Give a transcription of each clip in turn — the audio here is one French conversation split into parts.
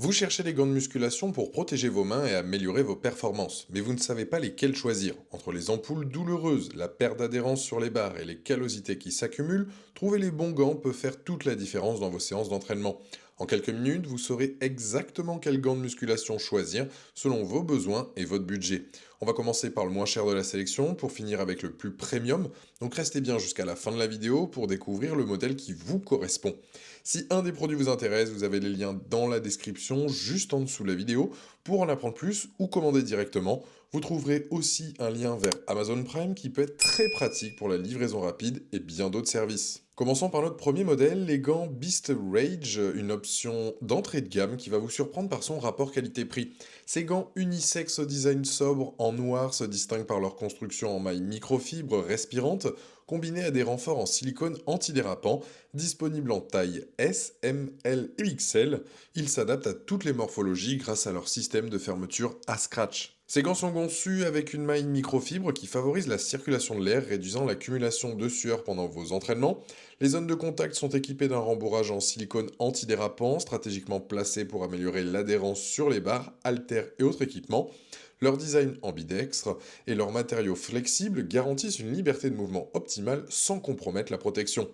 Vous cherchez des gants de musculation pour protéger vos mains et améliorer vos performances, mais vous ne savez pas lesquels choisir. Entre les ampoules douloureuses, la perte d'adhérence sur les barres et les callosités qui s'accumulent, trouver les bons gants peut faire toute la différence dans vos séances d'entraînement. En quelques minutes, vous saurez exactement quel gant de musculation choisir selon vos besoins et votre budget. On va commencer par le moins cher de la sélection pour finir avec le plus premium, donc restez bien jusqu'à la fin de la vidéo pour découvrir le modèle qui vous correspond. Si un des produits vous intéresse, vous avez les liens dans la description, juste en dessous de la vidéo, pour en apprendre plus ou commander directement. Vous trouverez aussi un lien vers Amazon Prime qui peut être très pratique pour la livraison rapide et bien d'autres services. Commençons par notre premier modèle, les gants Beast Rage, une option d'entrée de gamme qui va vous surprendre par son rapport qualité-prix. Ces gants unisexes au design sobre en noir se distinguent par leur construction en maille microfibre respirante, combinée à des renforts en silicone antidérapant, disponibles en taille S, M, L et XL. Ils s'adaptent à toutes les morphologies grâce à leur système de fermeture à scratch. Ces gants sont conçus avec une maille microfibre qui favorise la circulation de l'air, réduisant l'accumulation de sueur pendant vos entraînements. Les zones de contact sont équipées d'un rembourrage en silicone antidérapant, stratégiquement placé pour améliorer l'adhérence sur les barres, haltères et autres équipements. Leur design ambidextre et leurs matériaux flexibles garantissent une liberté de mouvement optimale sans compromettre la protection.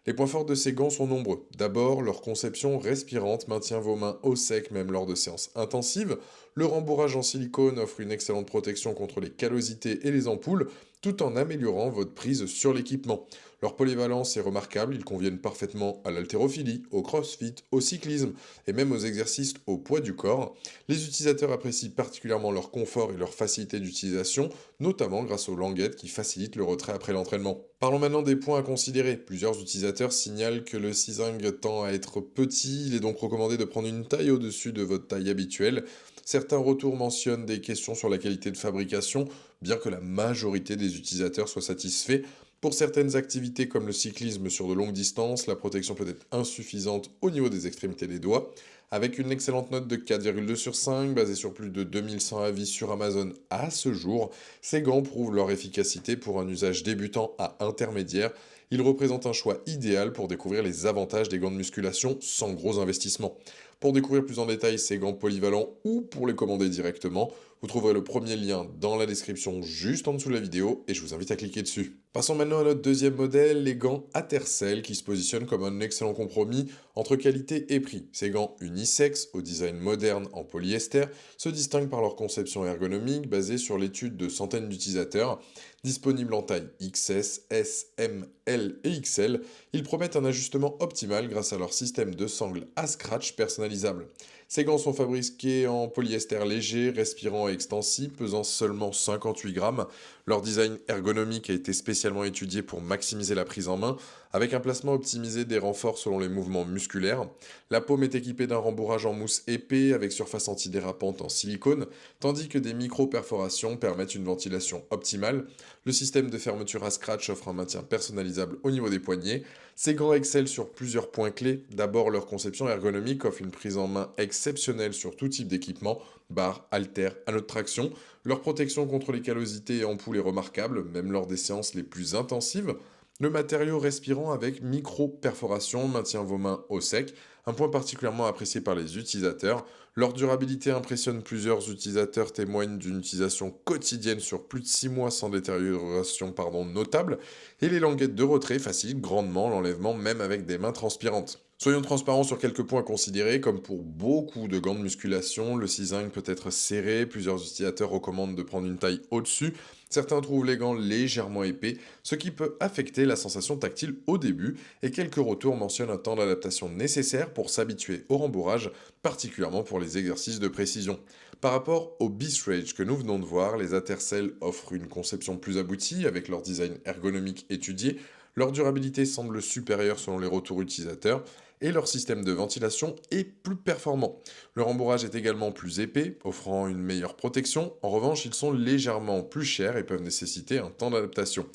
Les points forts de ces gants sont nombreux. D'abord, leur conception respirante maintient vos mains au sec même lors de séances intensives. Le rembourrage en silicone offre une excellente protection contre les callosités et les ampoules, tout en améliorant votre prise sur l'équipement. Leur polyvalence est remarquable, ils conviennent parfaitement à l'haltérophilie, au crossfit, au cyclisme et même aux exercices au poids du corps. Les utilisateurs apprécient particulièrement leur confort et leur facilité d'utilisation, notamment grâce aux languettes qui facilitent le retrait après l'entraînement. Parlons maintenant des points à considérer. Plusieurs utilisateurs signalent que le sising tend à être petit, il est donc recommandé de prendre une taille au-dessus de votre taille habituelle. Certains retours mentionnent des questions sur la qualité de fabrication, bien que la majorité des utilisateurs soient satisfaits. Pour certaines activités comme le cyclisme sur de longues distances, la protection peut être insuffisante au niveau des extrémités des doigts. Avec une excellente note de 4,2 sur 5, basée sur plus de 2100 avis sur Amazon à ce jour, ces gants prouvent leur efficacité pour un usage débutant à intermédiaire. Ils représentent un choix idéal pour découvrir les avantages des gants de musculation sans gros investissement. Pour découvrir plus en détail ces gants polyvalents ou pour les commander directement, vous trouverez le premier lien dans la description juste en dessous de la vidéo et je vous invite à cliquer dessus. Passons maintenant à notre deuxième modèle, les gants Atercel qui se positionnent comme un excellent compromis entre qualité et prix. Ces gants unisexes au design moderne en polyester se distinguent par leur conception ergonomique basée sur l'étude de centaines d'utilisateurs. Disponibles en taille XS, S, M, L et XL, ils promettent un ajustement optimal grâce à leur système de sangle à scratch personnalisable. Ces gants sont fabriqués en polyester léger, respirant et extensible, pesant seulement 58 grammes. Leur design ergonomique a été spécialement étudié pour maximiser la prise en main, avec un placement optimisé des renforts selon les mouvements musculaires. La paume est équipée d'un rembourrage en mousse épais avec surface antidérapante en silicone, tandis que des micro-perforations permettent une ventilation optimale. Le système de fermeture à scratch offre un maintien personnalisable au niveau des poignets. Ces gants excellent sur plusieurs points clés. D'abord, leur conception ergonomique offre une prise en main exceptionnelle sur tout type d'équipement, barres, haltères, anneaux de traction. Leur protection contre les callosités et ampoules est remarquable, même lors des séances les plus intensives. Le matériau respirant avec micro-perforation maintient vos mains au sec, un point particulièrement apprécié par les utilisateurs. Leur durabilité impressionne plusieurs utilisateurs, témoignent d'une utilisation quotidienne sur plus de 6 mois sans détérioration notable, et les languettes de retrait facilitent grandement l'enlèvement même avec des mains transpirantes. Soyons transparents sur quelques points à considérer, comme pour beaucoup de gants de musculation, le sising peut être serré, plusieurs utilisateurs recommandent de prendre une taille au-dessus, certains trouvent les gants légèrement épais, ce qui peut affecter la sensation tactile au début, et quelques retours mentionnent un temps d'adaptation nécessaire pour s'habituer au rembourrage, particulièrement pour les exercices de précision. Par rapport au Beast Rage que nous venons de voir, les Atercel offrent une conception plus aboutie avec leur design ergonomique étudié, leur durabilité semble supérieure selon les retours utilisateurs, et leur système de ventilation est plus performant. Le rembourrage est également plus épais, offrant une meilleure protection. En revanche, ils sont légèrement plus chers et peuvent nécessiter un temps d'adaptation.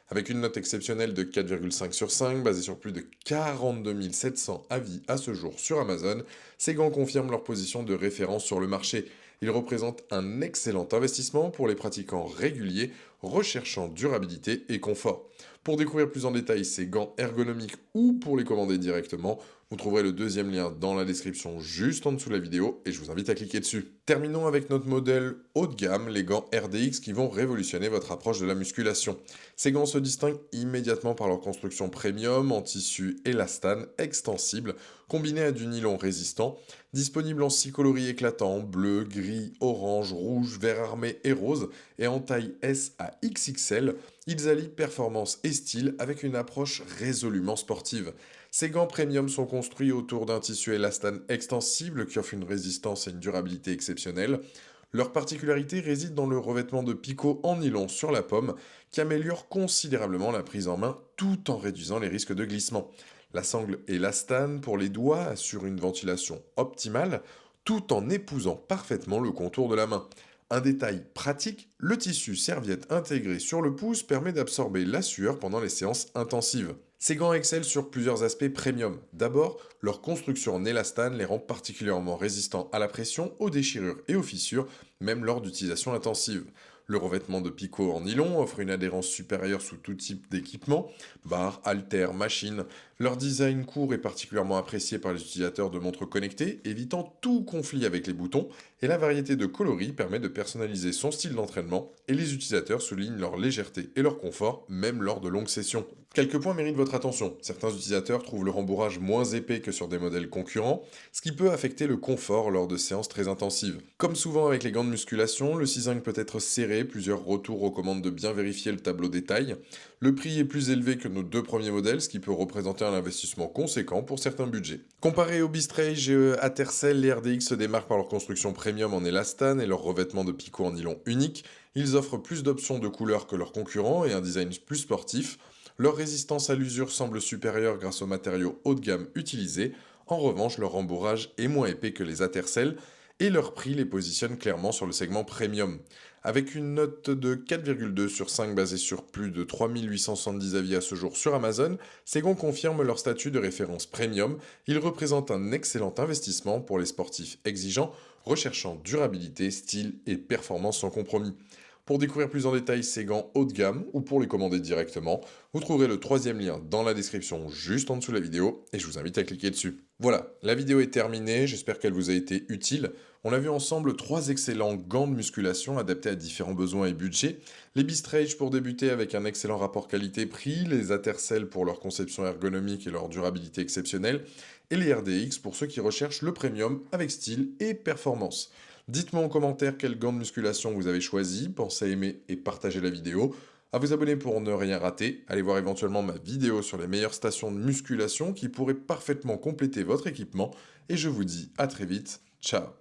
Avec une note exceptionnelle de 4,5 sur 5, basée sur plus de 42 700 avis à ce jour sur Amazon, ces gants confirment leur position de référence sur le marché. Ils représentent un excellent investissement pour les pratiquants réguliers recherchant durabilité et confort. Pour découvrir plus en détail ces gants ergonomiques ou pour les commander directement, vous trouverez le deuxième lien dans la description juste en dessous de la vidéo et je vous invite à cliquer dessus. Terminons avec notre modèle haut de gamme, les gants RDX qui vont révolutionner votre approche de la musculation. Ces gants se distinguent immédiatement par leur construction premium en tissu élastane extensible, combiné à du nylon résistant, disponible en 6 coloris éclatants, bleu, gris, orange, rouge, vert armé et rose, et en taille S à XXL, ils allient performance et style avec une approche résolument sportive. Ces gants premium sont construits autour d'un tissu élastane extensible qui offre une résistance et une durabilité exceptionnelles. Leur particularité réside dans le revêtement de picot en nylon sur la pomme qui améliore considérablement la prise en main tout en réduisant les risques de glissement. La sangle élastane pour les doigts assure une ventilation optimale tout en épousant parfaitement le contour de la main. Un détail pratique, le tissu serviette intégré sur le pouce permet d'absorber la sueur pendant les séances intensives. Ces gants excellent sur plusieurs aspects premium. D'abord, leur construction en élastane les rend particulièrement résistants à la pression, aux déchirures et aux fissures, même lors d'utilisation intensive. Le revêtement de picot en nylon offre une adhérence supérieure sous tout type d'équipement, barres, haltères, machines. Leur design court est particulièrement apprécié par les utilisateurs de montres connectées, évitant tout conflit avec les boutons, et la variété de coloris permet de personnaliser son style d'entraînement, et les utilisateurs soulignent leur légèreté et leur confort, même lors de longues sessions. Quelques points méritent votre attention. Certains utilisateurs trouvent le rembourrage moins épais que sur des modèles concurrents, ce qui peut affecter le confort lors de séances très intensives. Comme souvent avec les gants de musculation, le cisaille peut être serré, plusieurs retours recommandent de bien vérifier le tableau des tailles. Le prix est plus élevé que nos deux premiers modèles, ce qui peut représenter un investissement conséquent pour certains budgets. Comparé au Bistrage et Atercel, les RDX se démarquent par leur construction premium en élastane et leur revêtement de picot en nylon unique. Ils offrent plus d'options de couleurs que leurs concurrents et un design plus sportif. Leur résistance à l'usure semble supérieure grâce aux matériaux haut de gamme utilisés. En revanche, leur rembourrage est moins épais que les Atercel et leur prix les positionne clairement sur le segment premium. Avec une note de 4,2 sur 5 basée sur plus de 3870 avis à ce jour sur Amazon, ces gants confirment leur statut de référence premium. Ils représentent un excellent investissement pour les sportifs exigeants, recherchant durabilité, style et performance sans compromis. Pour découvrir plus en détail ces gants haut de gamme ou pour les commander directement, vous trouverez le troisième lien dans la description juste en dessous de la vidéo et je vous invite à cliquer dessus. Voilà, la vidéo est terminée, j'espère qu'elle vous a été utile. On a vu ensemble 3 excellents gants de musculation adaptés à différents besoins et budgets. Les Bistrage pour débuter avec un excellent rapport qualité-prix, les Atercel pour leur conception ergonomique et leur durabilité exceptionnelle, et les RDX pour ceux qui recherchent le premium avec style et performance. Dites-moi en commentaire quel gant de musculation vous avez choisi, pensez à aimer et partager la vidéo, à vous abonner pour ne rien rater, allez voir éventuellement ma vidéo sur les meilleures stations de musculation qui pourraient parfaitement compléter votre équipement, et je vous dis à très vite, ciao.